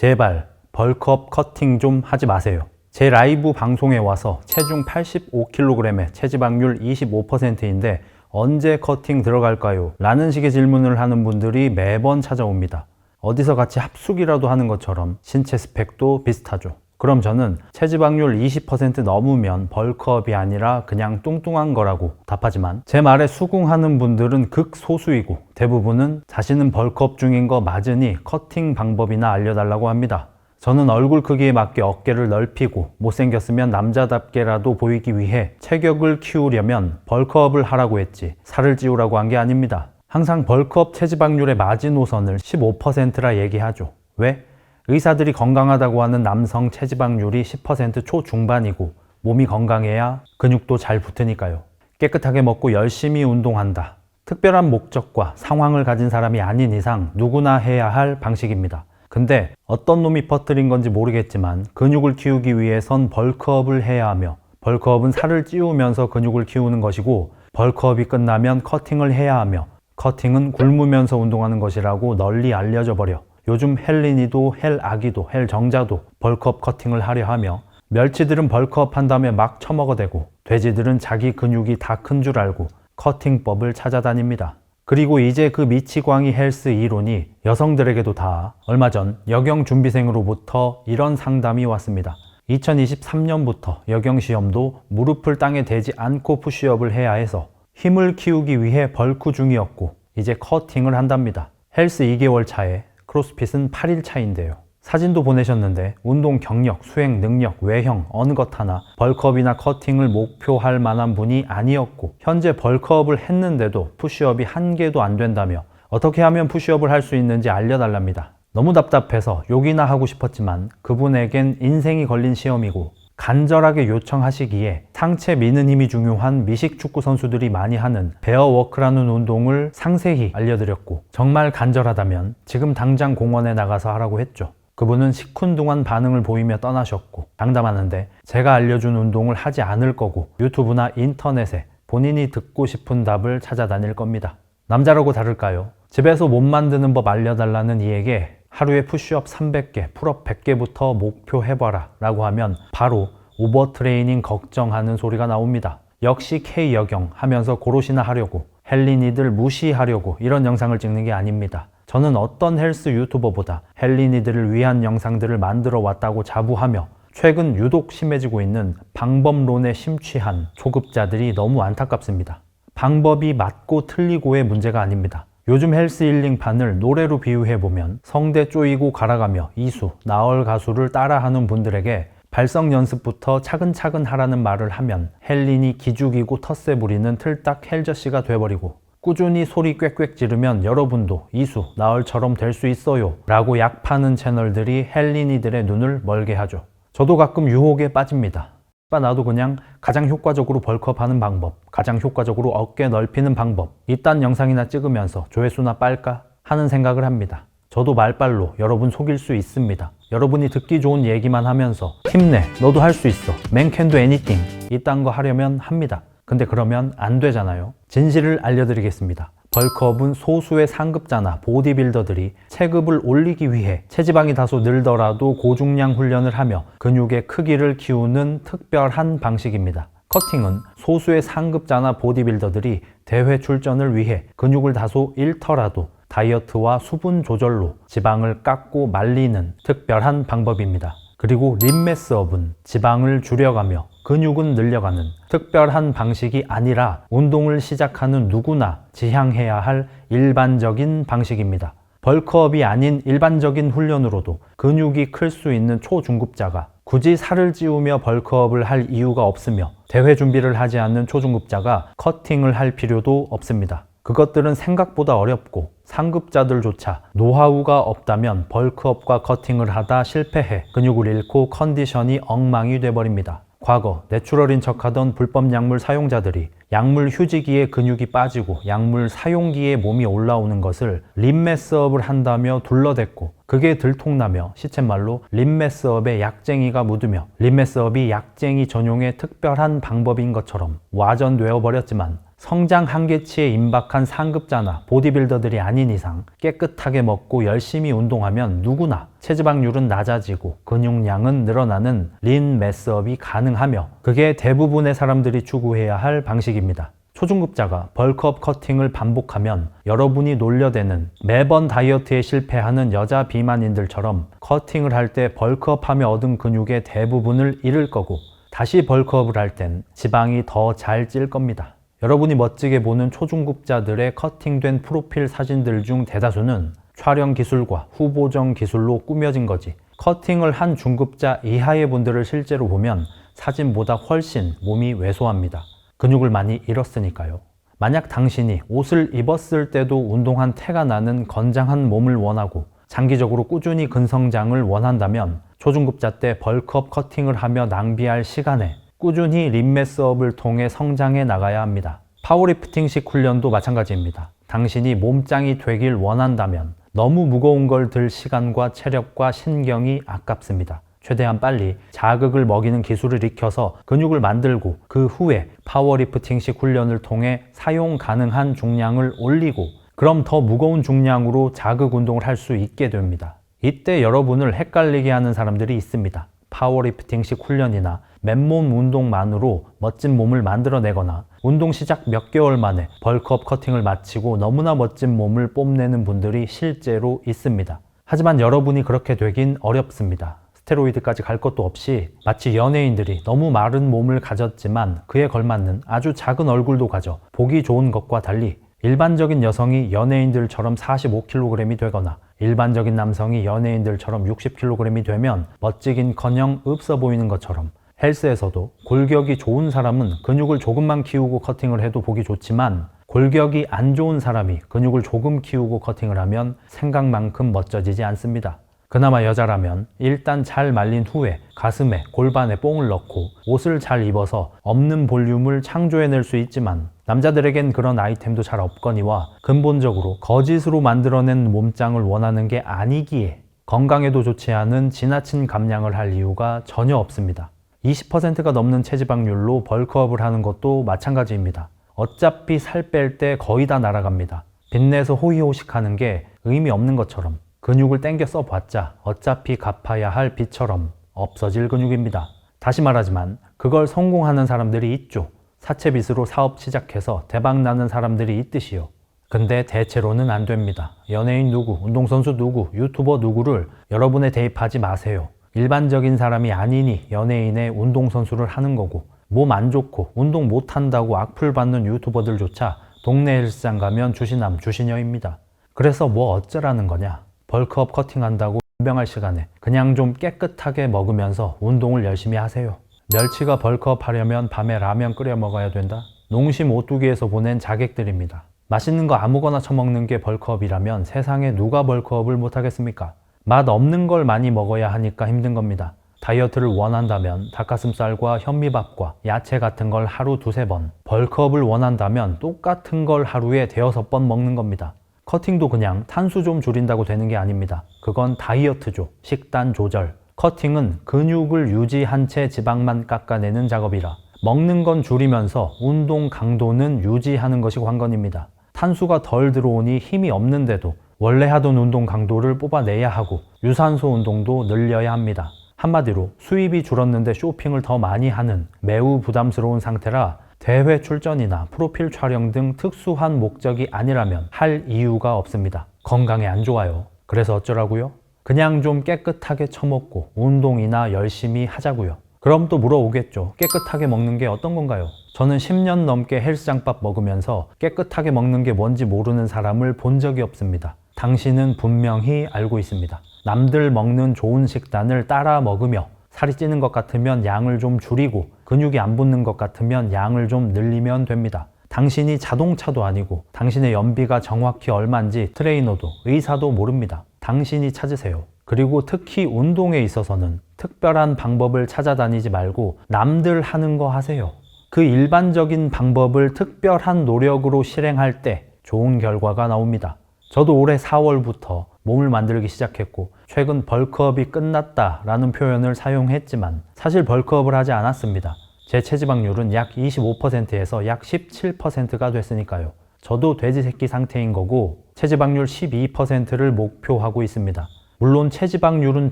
제발 벌크업 커팅 좀 하지 마세요. 제 라이브 방송에 와서 체중 85kg에 체지방률 25%인데 언제 커팅 들어갈까요? 라는 식의 질문을 하는 분들이 매번 찾아옵니다. 어디서 같이 합숙이라도 하는 것처럼 신체 스펙도 비슷하죠. 그럼 저는 체지방률 20% 넘으면 벌크업이 아니라 그냥 뚱뚱한 거라고 답하지만 제 말에 수긍하는 분들은 극소수이고 대부분은 자신은 벌크업 중인 거 맞으니 커팅 방법이나 알려달라고 합니다. 저는 얼굴 크기에 맞게 어깨를 넓히고 못생겼으면 남자답게라도 보이기 위해 체격을 키우려면 벌크업을 하라고 했지 살을 찌우라고 한 게 아닙니다. 항상 벌크업 체지방률의 마지노선을 15%라 얘기하죠. 왜? 의사들이 건강하다고 하는 남성 체지방률이 10% 초중반이고 몸이 건강해야 근육도 잘 붙으니까요. 깨끗하게 먹고 열심히 운동한다. 특별한 목적과 상황을 가진 사람이 아닌 이상 누구나 해야 할 방식입니다. 근데 어떤 놈이 퍼뜨린 건지 모르겠지만 근육을 키우기 위해선 벌크업을 해야 하며 벌크업은 살을 찌우면서 근육을 키우는 것이고 벌크업이 끝나면 커팅을 해야 하며 커팅은 굶으면서 운동하는 것이라고 널리 알려져 버려 요즘 헬린이도 헬아기도 헬정자도 벌크업 커팅을 하려 하며 멸치들은 벌크업 한 다음에 막 처먹어대고 돼지들은 자기 근육이 다 큰 줄 알고 커팅법을 찾아다닙니다. 그리고 이제 그 미치광이 헬스 이론이 여성들에게도 다 얼마 전 여경 준비생으로부터 이런 상담이 왔습니다. 2023년부터 여경 시험도 무릎을 땅에 대지 않고 푸시업을 해야 해서 힘을 키우기 위해 벌크 중이었고 이제 커팅을 한답니다. 헬스 2개월 차에 크로스핏은 8일 차인데요. 사진도 보내셨는데 운동 경력, 수행 능력, 외형 어느 것 하나 벌크업이나 커팅을 목표할 만한 분이 아니었고 현재 벌크업을 했는데도 푸시업이 한 개도 안 된다며 어떻게 하면 푸시업을 할 수 있는지 알려달랍니다. 너무 답답해서 욕이나 하고 싶었지만 그분에겐 인생이 걸린 시험이고 간절하게 요청하시기에 상체 미는 힘이 중요한 미식 축구 선수들이 많이 하는 베어워크라는 운동을 상세히 알려드렸고 정말 간절하다면 지금 당장 공원에 나가서 하라고 했죠. 그분은 시큰둥한 반응을 보이며 떠나셨고 장담하는데 제가 알려준 운동을 하지 않을 거고 유튜브나 인터넷에 본인이 듣고 싶은 답을 찾아다닐 겁니다. 남자라고 다를까요? 집에서 몸 만드는 법 알려달라는 이에게 하루에 푸시업 300개, 풀업 100개부터 목표해봐라 라고 하면 바로 오버트레이닝 걱정하는 소리가 나옵니다. 역시 K여경 하면서 고로시나 하려고 헬린이들 무시하려고 이런 영상을 찍는 게 아닙니다. 저는 어떤 헬스 유튜버보다 헬린이들을 위한 영상들을 만들어 왔다고 자부하며 최근 유독 심해지고 있는 방법론에 심취한 초급자들이 너무 안타깝습니다. 방법이 맞고 틀리고의 문제가 아닙니다. 요즘 헬스 힐링판을 노래로 비유해보면 성대 쪼이고 갈아가며 이수, 나얼 가수를 따라하는 분들에게 발성 연습부터 차근차근 하라는 말을 하면 헬린이 기죽이고 텃세 부리는 틀딱 헬저씨가 돼버리고 꾸준히 소리 꽥꽥 지르면 여러분도 이수, 나얼처럼 될 수 있어요 라고 약 파는 채널들이 헬린이들의 눈을 멀게 하죠. 저도 가끔 유혹에 빠집니다. 나도 그냥 가장 효과적으로 벌크업 하는 방법, 가장 효과적으로 어깨 넓히는 방법 이딴 영상이나 찍으면서 조회수나 빨까 하는 생각을 합니다. 저도 말빨로 여러분 속일 수 있습니다. 여러분이 듣기 좋은 얘기만 하면서 힘내, 너도 할 수 있어, Man can do anything 이딴 거 하려면 합니다. 근데 그러면 안 되잖아요. 진실을 알려드리겠습니다. 벌크업은 소수의 상급자나 보디빌더들이 체급을 올리기 위해 체지방이 다소 늘더라도 고중량 훈련을 하며 근육의 크기를 키우는 특별한 방식입니다. 커팅은 소수의 상급자나 보디빌더들이 대회 출전을 위해 근육을 다소 잃더라도 다이어트와 수분 조절로 지방을 깎고 말리는 특별한 방법입니다. 그리고 림매스업은 지방을 줄여가며 근육은 늘려가는 특별한 방식이 아니라 운동을 시작하는 누구나 지향해야 할 일반적인 방식입니다. 벌크업이 아닌 일반적인 훈련으로도 근육이 클 수 있는 초중급자가 굳이 살을 찌우며 벌크업을 할 이유가 없으며 대회 준비를 하지 않는 초중급자가 커팅을 할 필요도 없습니다. 그것들은 생각보다 어렵고 상급자들조차 노하우가 없다면 벌크업과 커팅을 하다 실패해 근육을 잃고 컨디션이 엉망이 돼버립니다. 과거 내추럴인 척하던 불법 약물 사용자들이 약물 휴지기에 근육이 빠지고 약물 사용기에 몸이 올라오는 것을 림매스업을 한다며 둘러댔고 그게 들통나며 시쳇말로 림매스업에 약쟁이가 묻으며 림매스업이 약쟁이 전용의 특별한 방법인 것처럼 와전되어 버렸지만 성장 한계치에 임박한 상급자나 보디빌더들이 아닌 이상 깨끗하게 먹고 열심히 운동하면 누구나 체지방률은 낮아지고 근육량은 늘어나는 린 매스업이 가능하며 그게 대부분의 사람들이 추구해야 할 방식입니다. 초중급자가 벌크업 커팅을 반복하면 여러분이 놀려대는 매번 다이어트에 실패하는 여자 비만인들처럼 커팅을 할 때 벌크업하며 얻은 근육의 대부분을 잃을 거고 다시 벌크업을 할 땐 지방이 더 잘 찔 겁니다. 여러분이 멋지게 보는 초중급자들의 커팅된 프로필 사진들 중 대다수는 촬영 기술과 후보정 기술로 꾸며진 거지, 커팅을 한 중급자 이하의 분들을 실제로 보면 사진보다 훨씬 몸이 왜소합니다. 근육을 많이 잃었으니까요. 만약 당신이 옷을 입었을 때도 운동한 태가 나는 건장한 몸을 원하고 장기적으로 꾸준히 근성장을 원한다면 초중급자 때 벌크업 커팅을 하며 낭비할 시간에 꾸준히 림매스업을 통해 성장해 나가야 합니다. 파워리프팅식 훈련도 마찬가지입니다. 당신이 몸짱이 되길 원한다면 너무 무거운 걸 들 시간과 체력과 신경이 아깝습니다. 최대한 빨리 자극을 먹이는 기술을 익혀서 근육을 만들고 그 후에 파워리프팅식 훈련을 통해 사용 가능한 중량을 올리고 그럼 더 무거운 중량으로 자극 운동을 할 수 있게 됩니다. 이때 여러분을 헷갈리게 하는 사람들이 있습니다. 파워리프팅식 훈련이나 맨몸 운동만으로 멋진 몸을 만들어내거나 운동 시작 몇 개월 만에 벌크업 커팅을 마치고 너무나 멋진 몸을 뽐내는 분들이 실제로 있습니다. 하지만 여러분이 그렇게 되긴 어렵습니다. 스테로이드까지 갈 것도 없이 마치 연예인들이 너무 마른 몸을 가졌지만 그에 걸맞는 아주 작은 얼굴도 가져 보기 좋은 것과 달리 일반적인 여성이 연예인들처럼 45kg이 되거나 일반적인 남성이 연예인들처럼 60kg이 되면 멋지긴커녕 없어 보이는 것처럼 헬스에서도 골격이 좋은 사람은 근육을 조금만 키우고 커팅을 해도 보기 좋지만 골격이 안 좋은 사람이 근육을 조금 키우고 커팅을 하면 생각만큼 멋져지지 않습니다. 그나마 여자라면 일단 잘 말린 후에 가슴에 골반에 뽕을 넣고 옷을 잘 입어서 없는 볼륨을 창조해낼 수 있지만 남자들에겐 그런 아이템도 잘 없거니와 근본적으로 거짓으로 만들어낸 몸짱을 원하는 게 아니기에 건강에도 좋지 않은 지나친 감량을 할 이유가 전혀 없습니다. 20%가 넘는 체지방률로 벌크업을 하는 것도 마찬가지입니다. 어차피 살 뺄 때 거의 다 날아갑니다. 빚내서 호의호식하는 게 의미 없는 것처럼 근육을 땡겨 써봤자 어차피 갚아야 할 빚처럼 없어질 근육입니다. 다시 말하지만 그걸 성공하는 사람들이 있죠. 사채빚으로 사업 시작해서 대박나는 사람들이 있듯이요. 근데 대체로는 안 됩니다. 연예인 누구, 운동선수 누구, 유튜버 누구를 여러분에 대입하지 마세요. 일반적인 사람이 아니니 연예인의 운동선수를 하는 거고 몸 안 좋고 운동 못한다고 악플 받는 유튜버들조차 동네 헬스장 가면 주시남 주시녀입니다. 그래서 뭐 어쩌라는 거냐. 벌크업 커팅한다고 변병할 시간에 그냥 좀 깨끗하게 먹으면서 운동을 열심히 하세요. 멸치가 벌크업 하려면 밤에 라면 끓여 먹어야 된다? 농심 오뚜기에서 보낸 자객들입니다. 맛있는 거 아무거나 처먹는 게 벌크업이라면 세상에 누가 벌크업을 못하겠습니까? 맛 없는 걸 많이 먹어야 하니까 힘든 겁니다. 다이어트를 원한다면 닭가슴살과 현미밥과 야채 같은 걸 하루 2-3번, 벌크업을 원한다면 똑같은 걸 하루에 5-6번 먹는 겁니다. 커팅도 그냥 탄수 좀 줄인다고 되는 게 아닙니다. 그건 다이어트죠. 식단 조절. 커팅은 근육을 유지한 채 지방만 깎아내는 작업이라 먹는 건 줄이면서 운동 강도는 유지하는 것이 관건입니다. 탄수가 덜 들어오니 힘이 없는데도 원래 하던 운동 강도를 뽑아내야 하고 유산소 운동도 늘려야 합니다. 한마디로 수입이 줄었는데 쇼핑을 더 많이 하는 매우 부담스러운 상태라 대회 출전이나 프로필 촬영 등 특수한 목적이 아니라면 할 이유가 없습니다. 건강에 안 좋아요. 그래서 어쩌라고요? 그냥 좀 깨끗하게 처먹고 운동이나 열심히 하자고요. 그럼 또 물어오겠죠. 깨끗하게 먹는 게 어떤 건가요? 저는 10년 넘게 헬스장밥 먹으면서 깨끗하게 먹는 게 뭔지 모르는 사람을 본 적이 없습니다. 당신은 분명히 알고 있습니다. 남들 먹는 좋은 식단을 따라 먹으며 살이 찌는 것 같으면 양을 좀 줄이고 근육이 안 붙는 것 같으면 양을 좀 늘리면 됩니다. 당신이 자동차도 아니고 당신의 연비가 정확히 얼마인지 트레이너도 의사도 모릅니다. 당신이 찾으세요. 그리고 특히 운동에 있어서는 특별한 방법을 찾아다니지 말고 남들 하는 거 하세요. 그 일반적인 방법을 특별한 노력으로 실행할 때 좋은 결과가 나옵니다. 저도 올해 4월부터 몸을 만들기 시작했고 최근 벌크업이 끝났다라는 표현을 사용했지만 사실 벌크업을 하지 않았습니다. 제 체지방률은 약 25%에서 약 17%가 됐으니까요. 저도 돼지 새끼 상태인 거고 체지방률 12%를 목표하고 있습니다. 물론 체지방률은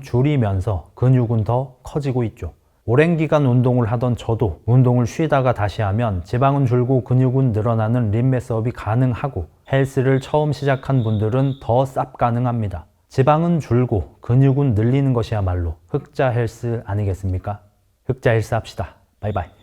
줄이면서 근육은 더 커지고 있죠. 오랜 기간 운동을 하던 저도 운동을 쉬다가 다시 하면 지방은 줄고 근육은 늘어나는 림매스업이 가능하고 헬스를 처음 시작한 분들은 더 쌉 가능합니다. 지방은 줄고 근육은 늘리는 것이야말로 흑자 헬스 아니겠습니까? 흑자 헬스 합시다. 바이바이.